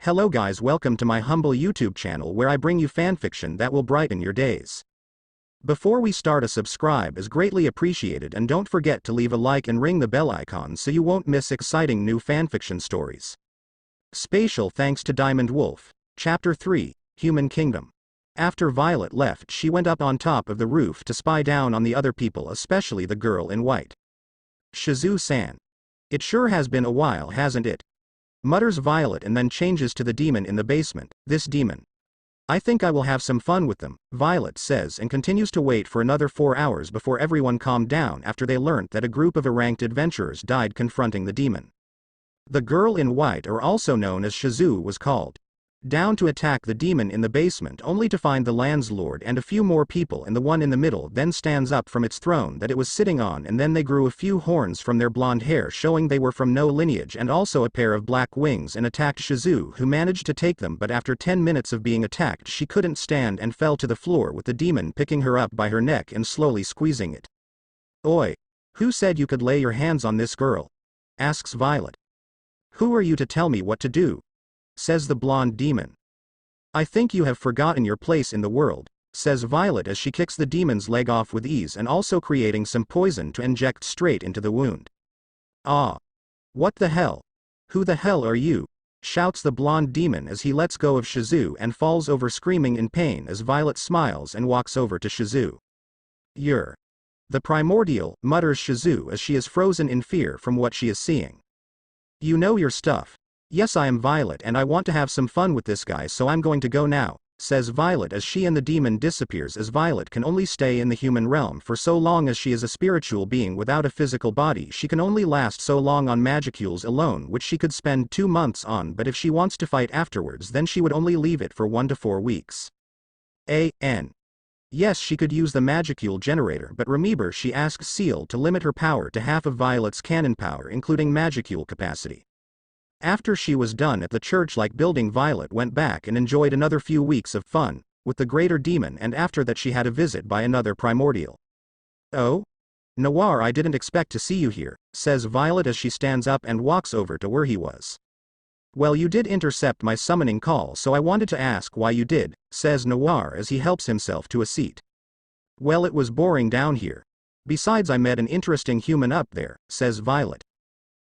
Hello guys, welcome to my humble YouTube channel where I bring you fanfiction that will brighten your days. Before we start, a subscribe is greatly appreciated, and don't forget to leave a like and ring the bell icon so you won't miss exciting new fanfiction stories. Spatial thanks to Diamond Wolf. Chapter 3, Human Kingdom. After Violet left, she went up on top of the roof to spy down on the other people, especially the girl in white. Shizu-san. It sure has been a while, hasn't it? Mutters Violet and then changes to the demon in the basement. This demon. I think I will have some fun with them, Violet says, and continues to wait for another 4 hours before everyone calmed down after they learnt that a group of erranked adventurers died confronting the demon. The girl in white, or also known as Shizu, was called down to attack the demon in the basement, only to find the landlord and a few more people, and the one in the middle then stands up from its throne that it was sitting on, and then they grew a few horns from their blonde hair showing they were from no lineage, and also a pair of black wings, and attacked Shizu, who managed to take them, but after 10 minutes of being attacked she couldn't stand and fell to the floor with the demon picking her up by her neck and slowly squeezing it. Oi! Who said you could lay your hands on this girl? Asks Violet. Who are you to tell me what to do? Says the blonde demon. I think you have forgotten your place in the world, says Violet as she kicks the demon's leg off with ease and also creating some poison to inject straight into the wound. Ah! What the hell? Who the hell are you? Shouts the blonde demon as he lets go of Shizu and falls over screaming in pain as Violet smiles and walks over to Shizu. You're the Primordial, mutters Shizu as she is frozen in fear from what she is seeing. You know your stuff. Yes, I am Violet and I want to have some fun with this guy, so I'm going to go now, says Violet as she and the demon disappears, as Violet can only stay in the human realm for so long as she is a spiritual being without a physical body. She can only last so long on magicules alone, which she could spend 2 months on, but if she wants to fight afterwards then she would only leave it for 1 to 4 weeks. Yes, she could use the magicule generator, but remember, she asks Seal to limit her power to half of Violet's cannon power, including magicule capacity. After she was done at the church-like building, Violet went back and enjoyed another few weeks of fun with the greater demon, and after that she had a visit by another primordial. Oh? Noir, I didn't expect to see you here, says Violet as she stands up and walks over to where he was. Well, you did intercept my summoning call, so I wanted to ask why you did, says Noir as he helps himself to a seat. Well, it was boring down here. Besides, I met an interesting human up there, says Violet.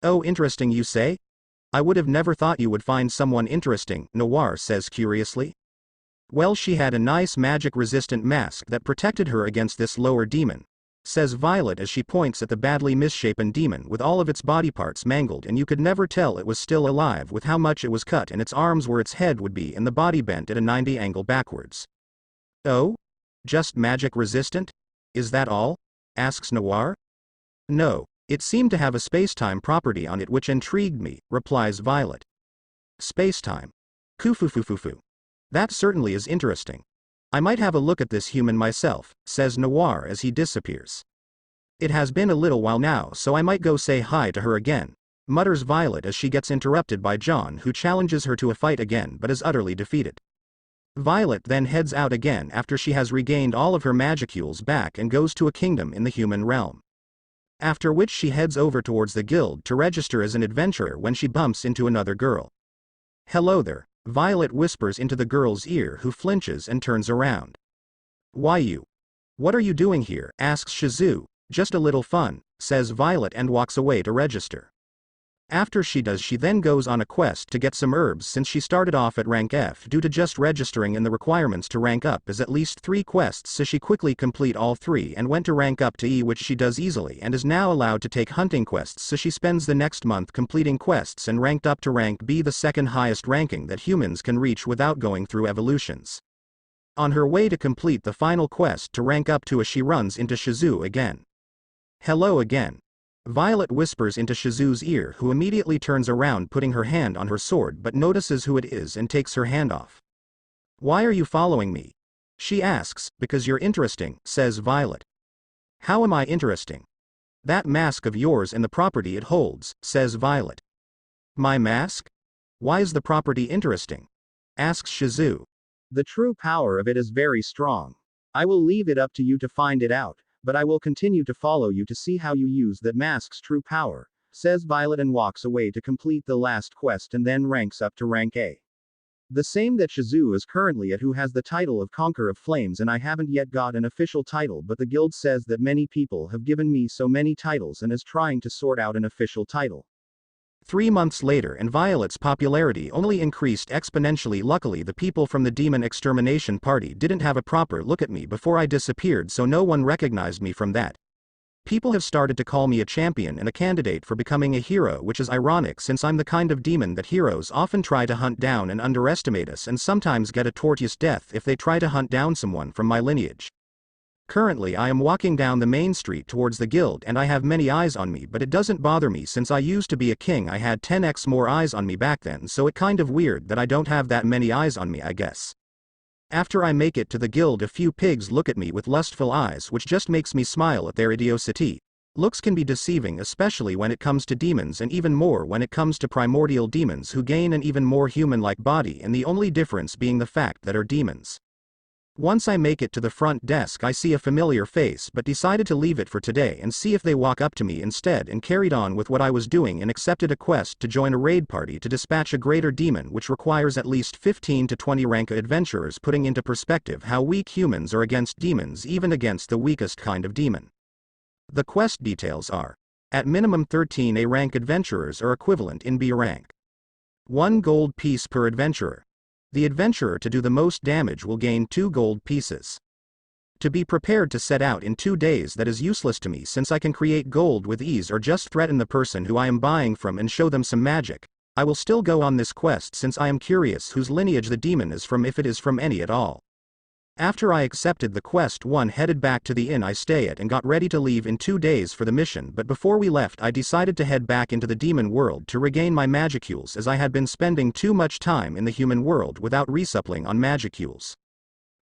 Oh, interesting you say? I would have never thought you would find someone interesting, Noir says curiously. Well, she had a nice magic-resistant mask that protected her against this lower demon, says Violet as she points at the badly misshapen demon with all of its body parts mangled, and you could never tell it was still alive with how much it was cut, and its arms where its head would be and the body bent at a 90 angle backwards. Oh? Just magic-resistant? Is that all? Asks Noir. No. It seemed to have a spacetime property on it which intrigued me, replies Violet. Spacetime. Kufufufufu. That certainly is interesting. I might have a look at this human myself, says Noir as he disappears. It has been a little while now, so I might go say hi to her again, mutters Violet as she gets interrupted by John, who challenges her to a fight again but is utterly defeated. Violet then heads out again after she has regained all of her magicules back and goes to a kingdom in the human realm. After which she heads over towards the guild to register as an adventurer when she bumps into another girl. Hello there, Violet whispers into the girl's ear, who flinches and turns around. Why you? What are you doing here? Asks Shizu. Just a little fun, says Violet and walks away to register. After she does, she then goes on a quest to get some herbs, since she started off at rank F due to just registering, and the requirements to rank up is at least 3 quests, so she quickly complete all 3 and went to rank up to E, which she does easily, and is now allowed to take hunting quests, so she spends the next month completing quests and ranked up to rank B, the second highest ranking that humans can reach without going through evolutions. On her way to complete the final quest to rank up to A, she runs into Shizu again. Hello again. Violet whispers into Shizu's ear, who immediately turns around, putting her hand on her sword, but notices who it is and takes her hand off. Why are you following me? She asks. Because you're interesting, says Violet. How am I interesting? That mask of yours and the property it holds, says Violet. My mask? Why is the property interesting? Asks Shizu. The true power of it is very strong. I will leave it up to you to find it out, but I will continue to follow you to see how you use that mask's true power, says Violet, and walks away to complete the last quest and then ranks up to rank A. The same that Shizu is currently at, who has the title of Conqueror of Flames, and I haven't yet got an official title, but the guild says that many people have given me so many titles and is trying to sort out an official title. 3 months later, and Violet's popularity only increased exponentially. Luckily, the people from the demon extermination party didn't have a proper look at me before I disappeared, so no one recognized me from that. People have started to call me a champion and a candidate for becoming a hero, which is ironic since I'm the kind of demon that heroes often try to hunt down and underestimate us, and sometimes get a tortuous death if they try to hunt down someone from my lineage. Currently I am walking down the main street towards the guild and I have many eyes on me, but it doesn't bother me since I used to be a king. I had 10x more eyes on me back then, so it kind of weird that I don't have that many eyes on me, I guess. After I make it to the guild, a few pigs look at me with lustful eyes, which just makes me smile at their idiocy. Looks can be deceiving, especially when it comes to demons, and even more when it comes to primordial demons who gain an even more human-like body, and the only difference being the fact that are demons. Once I make it to the front desk, I see a familiar face, but decided to leave it for today and see if they walk up to me instead, and carried on with what I was doing and accepted a quest to join a raid party to dispatch a greater demon, which requires at least 15 to 20 rank adventurers, putting into perspective how weak humans are against demons, even against the weakest kind of demon. The quest details are: at minimum 13 A rank adventurers are equivalent in B rank. 1 gold piece per adventurer. The adventurer to do the most damage will gain 2 gold pieces. To be prepared to set out in 2 days. That is useless to me since I can create gold with ease, or just threaten the person who I am buying from and show them some magic. I will still go on this quest since I am curious whose lineage the demon is from, if it is from any at all. After I accepted the quest, one headed back to the inn I stay at and got ready to leave in 2 days for the mission, but before we left I decided to head back into the demon world to regain my magicules, as I had been spending too much time in the human world without resuppling on magicules.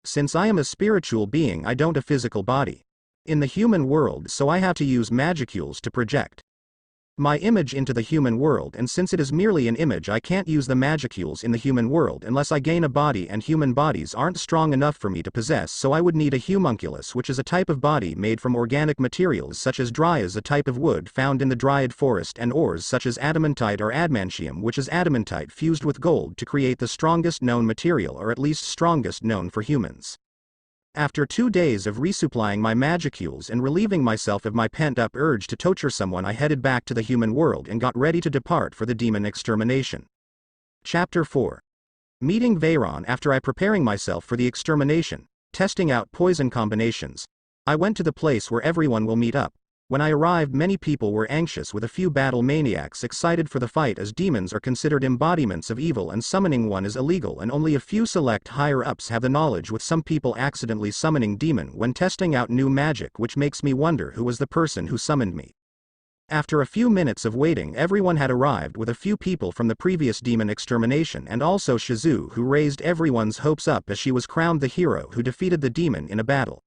Since I am a spiritual being, I don't have a physical body in the human world, so I have to use magicules to project my image into the human world, and since it is merely an image, I can't use the magicules in the human world unless I gain a body, and human bodies aren't strong enough for me to possess, so I would need a homunculus, which is a type of body made from organic materials such as dryas, a type of wood found in the dryad forest, and ores such as adamantite or adamantium, which is adamantite fused with gold to create the strongest known material, or at least strongest known for humans. After 2 days of resupplying my magicules and relieving myself of my pent-up urge to torture someone, I headed back to the human world and got ready to depart for the demon extermination. Chapter 4. Meeting Veyron. After I preparing myself for the extermination, testing out poison combinations, I went to the place where everyone will meet up. When I arrived, many people were anxious, with a few battle maniacs excited for the fight, as demons are considered embodiments of evil and summoning one is illegal, and only a few select higher-ups have the knowledge, with some people accidentally summoning demon when testing out new magic, which makes me wonder who was the person who summoned me. After a few minutes of waiting, everyone had arrived, with a few people from the previous demon extermination, and also Shizu, who raised everyone's hopes up as she was crowned the hero who defeated the demon in a battle.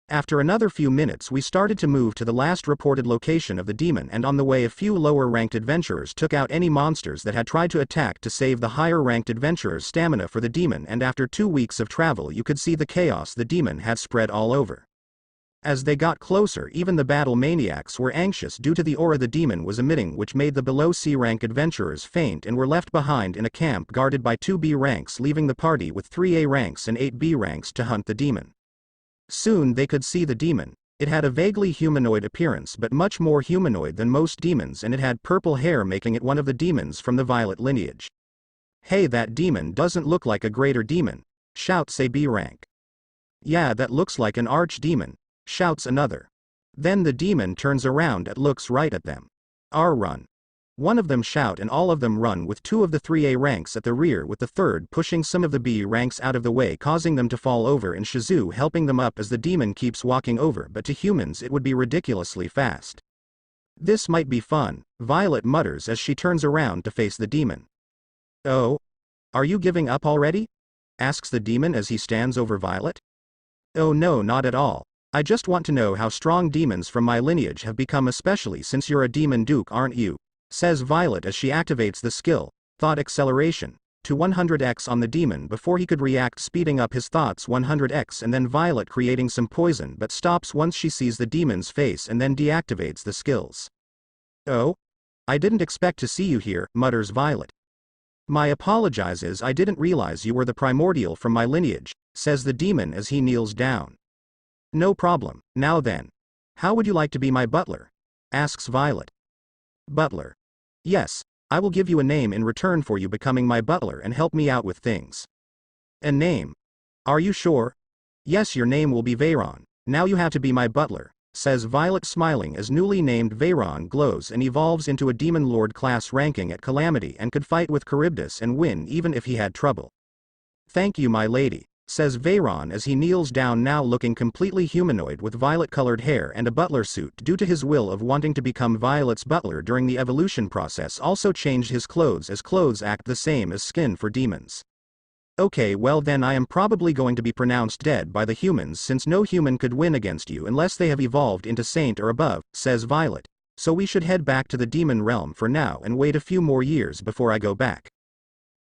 After another few minutes, we started to move to the last reported location of the demon, and on the way a few lower-ranked adventurers took out any monsters that had tried to attack to save the higher-ranked adventurers' stamina for the demon, and after 2 weeks of travel you could see the chaos the demon had spread all over. As they got closer, even the battle maniacs were anxious due to the aura the demon was emitting, which made the below C-rank adventurers faint and were left behind in a camp guarded by 2 B ranks, leaving the party with 3 A ranks and 8 B ranks to hunt the demon. Soon they could see the demon. It had a vaguely humanoid appearance, but much more humanoid than most demons, and it had purple hair, making it one of the demons from the Violet lineage. "Hey, that demon doesn't look like a greater demon," shouts a B rank. "Yeah, that looks like an archdemon," shouts another. Then the demon turns around and looks right at them. Run. One of them shout, and all of them run, with 2 of the 3A ranks at the rear, with the third pushing some of the B ranks out of the way, causing them to fall over, and Shizu helping them up as the demon keeps walking over, but to humans it would be ridiculously fast. "This might be fun," Violet mutters as she turns around to face the demon. "Oh? Are you giving up already?" asks the demon as he stands over Violet. "Oh no, not at all. I just want to know how strong demons from my lineage have become, especially since you're a demon duke, aren't you?" says Violet as she activates the skill, Thought Acceleration, to 100x on the demon before he could react, speeding up his thoughts 100x, and then Violet creating some poison, but stops once she sees the demon's face and then deactivates the skills. "Oh? I didn't expect to see you here," mutters Violet. My apologizes, I didn't realize you were the primordial from my lineage, says the demon as he kneels down. No problem, now then. How would you like to be my butler? Asks Violet. Butler. Yes, I will give you a name in return for you becoming my butler and help me out with things. A name? Are you sure? Yes, your name will be Veyron. Now you have to be my butler, says Violet smiling as newly named Veyron glows and evolves into a demon lord class ranking at Calamity and could fight with Charybdis and win even if he had trouble. Thank you my lady, says Veyron as he kneels down now looking completely humanoid with violet-colored hair and a butler suit due to his will of wanting to become Violet's butler during the evolution process also changed his clothes as clothes act the same as skin for demons. Okay, well then I am probably going to be pronounced dead by the humans since no human could win against you unless they have evolved into saint or above, says Violet, so we should head back to the demon realm for now and wait a few more years before I go back.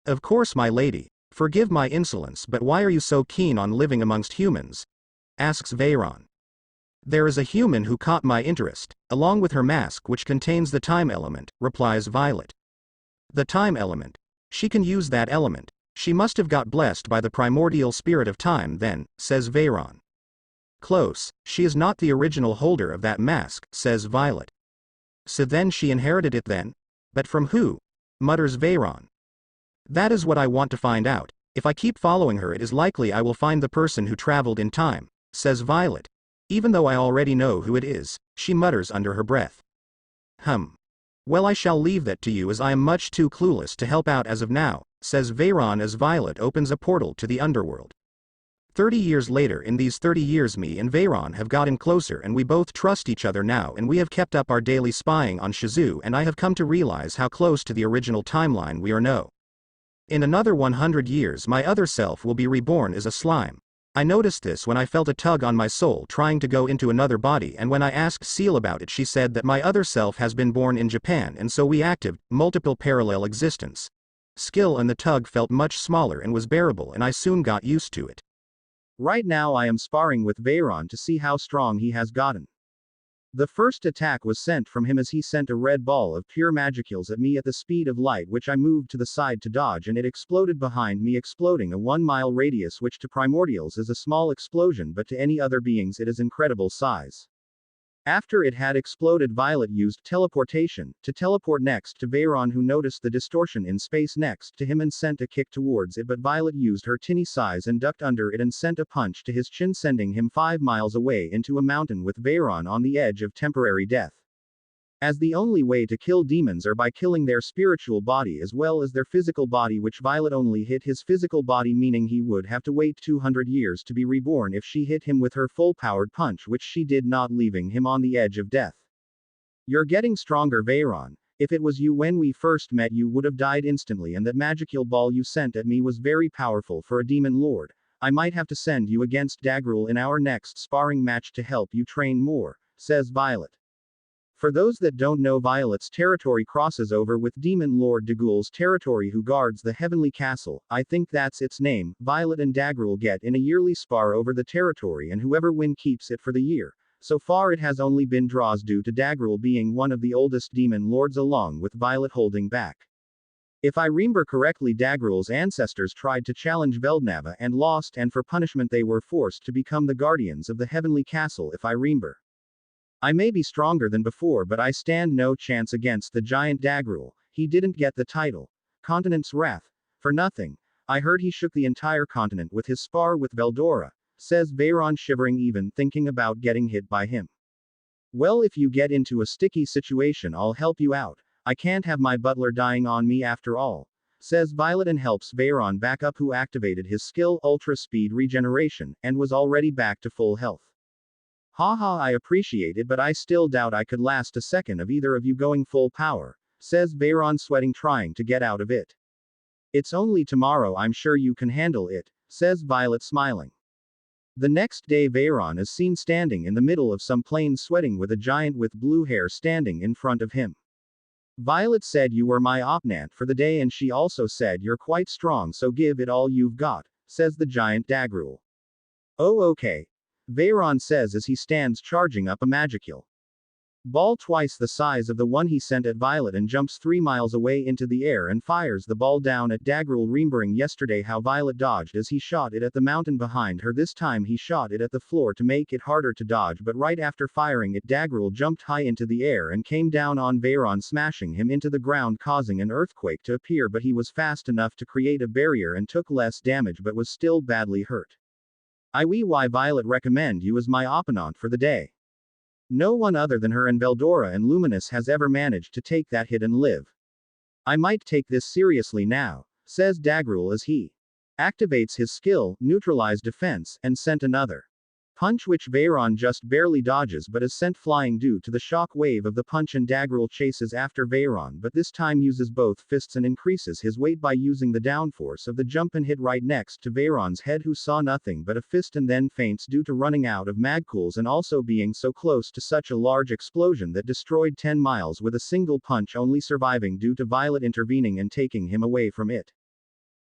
Of course my lady, forgive my insolence but why are you so keen on living amongst humans? Asks Veyron. There is a human who caught my interest, along with her mask which contains the time element, replies Violet. The time element. She can use that element. She must have got blessed by the primordial spirit of time then, says Veyron. Close, she is not the original holder of that mask, says Violet. So then she inherited it then? But from who? Mutters Veyron. That is what I want to find out. If I keep following her it is likely I will find the person who traveled in time, says Violet. Even though I already know who it is, she mutters under her breath. Well I shall leave that to you as I am much too clueless to help out as of now, says Veyron as Violet opens a portal to the underworld. 30 years later, in these 30 years me and Veyron have gotten closer and we both trust each other now and we have kept up our daily spying on Shizu and I have come to realize how close to the original timeline we are now. In another 100 years my other self will be reborn as a slime. I noticed this when I felt a tug on my soul trying to go into another body and when I asked Seal about it she said that my other self has been born in Japan and so we active, multiple parallel existence. Skill and the tug felt much smaller and was bearable and I soon got used to it. Right now I am sparring with Veyron to see how strong he has gotten. The first attack was sent from him as he sent a red ball of pure magicals at me at the speed of light which I moved to the side to dodge and it exploded behind me exploding a 1-mile radius which to primordials is a small explosion but to any other beings it is incredible size. After it had exploded Violet used teleportation to teleport next to Veyron who noticed the distortion in space next to him and sent a kick towards it but Violet used her tinny size and ducked under it and sent a punch to his chin sending him 5 miles away into a mountain with Veyron on the edge of temporary death. As the only way to kill demons are by killing their spiritual body as well as their physical body which Violet only hit his physical body meaning he would have to wait 200 years to be reborn if she hit him with her full-powered punch which she did not leaving him on the edge of death. You're getting stronger Veyron. If it was you when we first met you would have died instantly and that magical ball you sent at me was very powerful for a demon lord. I might have to send you against Dagruel in our next sparring match to help you train more, says Violet. For those that don't know Violet's territory crosses over with Demon Lord Dagruel's territory who guards the Heavenly Castle, I think that's its name. Violet and Dagruel get in a yearly spar over the territory and whoever win keeps it for the year. So far it has only been draws due to Dagruel being one of the oldest demon lords along with Violet holding back. If I remember correctly Dagruel's ancestors tried to challenge Veldnava and lost and for punishment they were forced to become the guardians of the Heavenly Castle if I remember. I may be stronger than before but I stand no chance against the giant Dagruel. He didn't get the title. Continent's Wrath. For nothing. I heard he shook the entire continent with his spar with Veldora, says Veyron shivering even thinking about getting hit by him. Well if you get into a sticky situation I'll help you out. I can't have my butler dying on me after all, says Violet and helps Veyron back up who activated his skill Ultra Speed Regeneration, and was already back to full health. Haha I appreciate it but I still doubt I could last a second of either of you going full power, says Veyron sweating trying to get out of it. It's only tomorrow I'm sure you can handle it, says Violet smiling. The next day Veyron is seen standing in the middle of some plains sweating with a giant with blue hair standing in front of him. Violet said you were my opnant for the day and she also said you're quite strong so give it all you've got, says the giant Dagruel. Oh okay. Veyron says as he stands charging up a magicule. Ball twice the size of the one he sent at Violet and jumps 3 miles away into the air and fires the ball down at Dagruel, remembering yesterday how Violet dodged as he shot it at the mountain behind her. This time he shot it at the floor to make it harder to dodge, but right after firing it Dagruel jumped high into the air and came down on Veyron, smashing him into the ground, causing an earthquake to appear, but he was fast enough to create a barrier and took less damage but was still badly hurt. I wee why Violet recommend you as my opponent for the day. No one other than her and Veldora and Luminous has ever managed to take that hit and live. I might take this seriously now, says Dagruel as he activates his skill, neutralize defense, and sent another punch which Veyron just barely dodges but is sent flying due to the shock wave of the punch, and Dagruel chases after Veyron but this time uses both fists and increases his weight by using the downforce of the jump and hit right next to Veyron's head, who saw nothing but a fist and then faints due to running out of magcools and also being so close to such a large explosion that destroyed 10 miles with a single punch, only surviving due to Violet intervening and taking him away from it.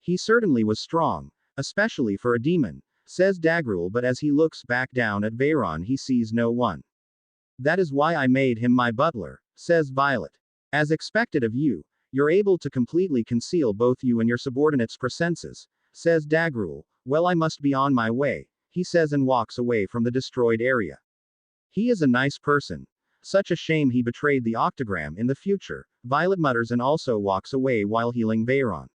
He certainly was strong, especially for a demon, says Dagruel, but as he looks back down at Veyron he sees no one. That is why I made him my butler, says Violet. As expected of you, you're able to completely conceal both you and your subordinates' presences, says Dagruel. Well, I must be on my way, he says and walks away from the destroyed area. He is a nice person. Such a shame he betrayed the octagram in the future, Violet mutters and also walks away while healing Veyron.